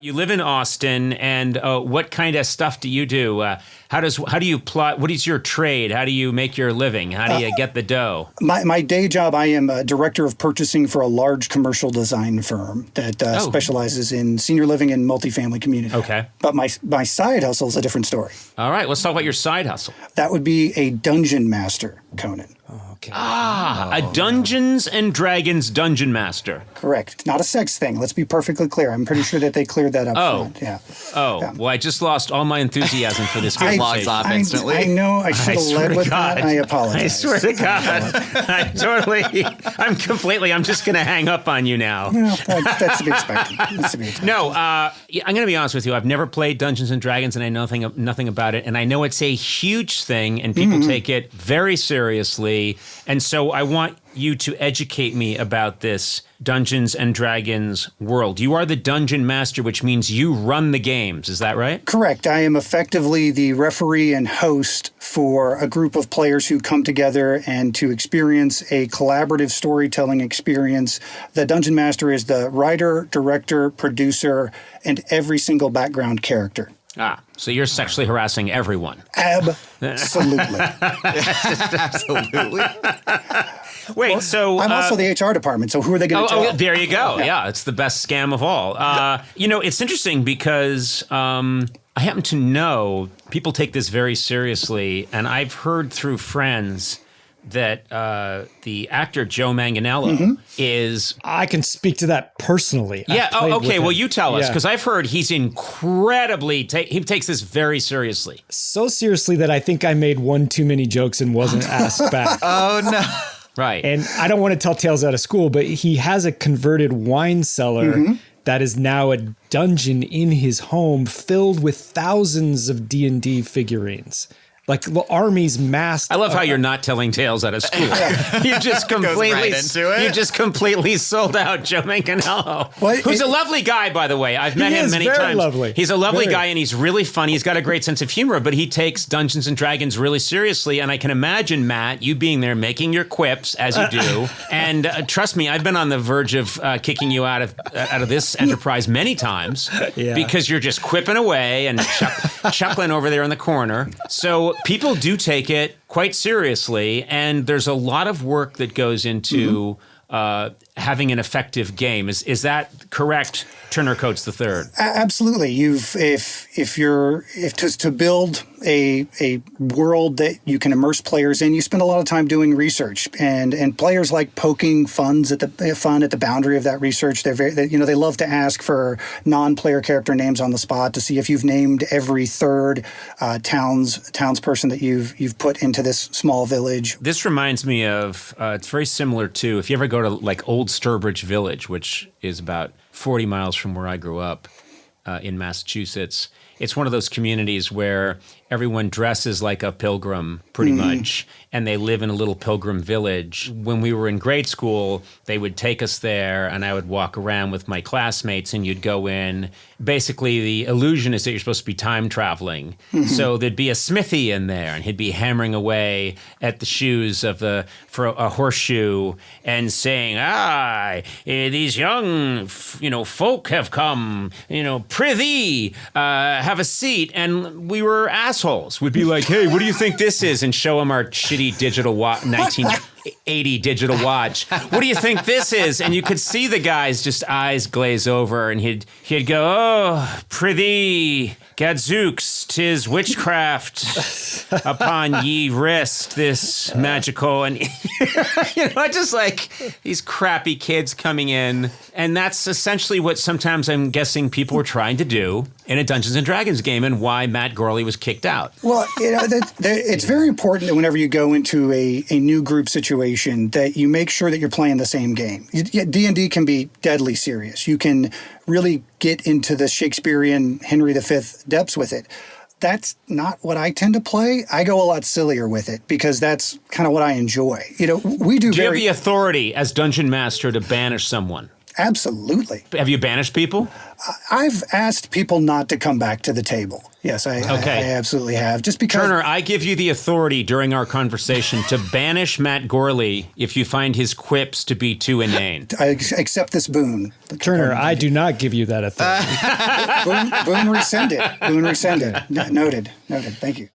You live in Austin, and what kind of stuff do you do? How do you plot? What is your trade? How do you make your living? How do you get the dough? My day job, I am a director of purchasing for a large commercial design firm that specializes in senior living and multifamily community. Okay. But my side hustle is a different story. All right, let's talk about your side hustle. That would be a dungeon master, Conan. Okay. A Dungeons and Dragons dungeon master. Correct. Not a sex thing. Let's be perfectly clear. I'm pretty sure that they cleared that up front. Yeah. Well, I just lost all my enthusiasm for this conversation. Logs off instantly. I know. I should have led with that. I apologize. I swear to God. I'm just going to hang up on you now. No, that's to be expected. No, I'm going to be honest with you. I've never played Dungeons and Dragons, and I know nothing about it. And I know it's a huge thing, and people take it very seriously. And so I want you to educate me about this Dungeons and Dragons world. You are the dungeon master, which means you run the games. Is that right? Correct. I am effectively the referee and host for a group of players who come together and to experience a collaborative storytelling experience. The dungeon master is the writer, director, producer, and every single background character. So you're sexually harassing everyone. Absolutely. Absolutely. Wait, so... I'm also the HR department, so who are they going to tell? Oh, there you go. Yeah, it's the best scam of all. It's interesting because I happen to know people take this very seriously, and I've heard through friends that the actor Joe Manganiello is... I can speak to that personally. Yeah, okay, well, you tell us, because I've heard he's incredibly... he takes this very seriously. So seriously that I think I made one too many jokes and wasn't asked back. Oh, no. Right. And I don't want to tell tales out of school, but he has a converted wine cellar that is now a dungeon in his home filled with thousands of D&D figurines. Like armies massed. I love how you're not telling tales out of school. You just completely sold out Joe Manganiello, who's a lovely guy, by the way. I've met him many times. Lovely. He's a lovely guy, and he's really funny. He's got a great sense of humor, but he takes Dungeons and Dragons really seriously. And I can imagine, Matt, you being there making your quips as you do. And trust me, I've been on the verge of kicking you out of this enterprise many times because you're just quipping away and chuckling over there in the corner. So people do take it quite seriously, and there's a lot of work that goes into having an effective game. Is that correct, Turner Coates III? Absolutely. To build a world that you can immerse players in, you spend a lot of time doing research, and players like poking fun at the boundary of that research. They love to ask for non-player character names on the spot to see if you've named every third townsperson that you've put into this small village. This reminds me of it's very similar to if you ever go to like Old Sturbridge Village, which is about 40 miles from where I grew up in Massachusetts. It's one of those communities where everyone dresses like a pilgrim pretty much, and they live in a little pilgrim village. When we were in grade school, they would take us there, and I would walk around with my classmates, and you'd go in. Basically, the illusion is that you're supposed to be time traveling. So there'd be a smithy in there, and he'd be hammering away at the shoes for a horseshoe and saying, these young, folk have come, prithee, have a seat. And we were assholes. We'd be like, hey, what do you think this is? And show them our shitty digital 1980 digital watch. What do you think this is? And you could see the guy's just eyes glaze over, and he'd go, oh, prithee, gadzooks, 'tis witchcraft upon ye wrist, this magical. And, just like these crappy kids coming in. And that's essentially what sometimes I'm guessing people were trying to do in a Dungeons and Dragons game, and why Matt Gourley was kicked out. Well, it's very important that whenever you go into a new group situation that you make sure that you're playing the same game. D&D can be deadly serious. You can really get into the Shakespearean Henry V depths with it. That's not what I tend to play. I go a lot sillier with it because that's kind of what I enjoy. We do. Do you have the authority as dungeon master to banish someone? Absolutely. Have you banished people? I've asked people not to come back to the table. Yes, I absolutely have. Just because. Turner, I give you the authority during our conversation to banish Matt Gourley if you find his quips to be too inane. I accept this boon. Turner, I do not give you that authority. Boon rescinded. Boon rescinded. Noted. Thank you.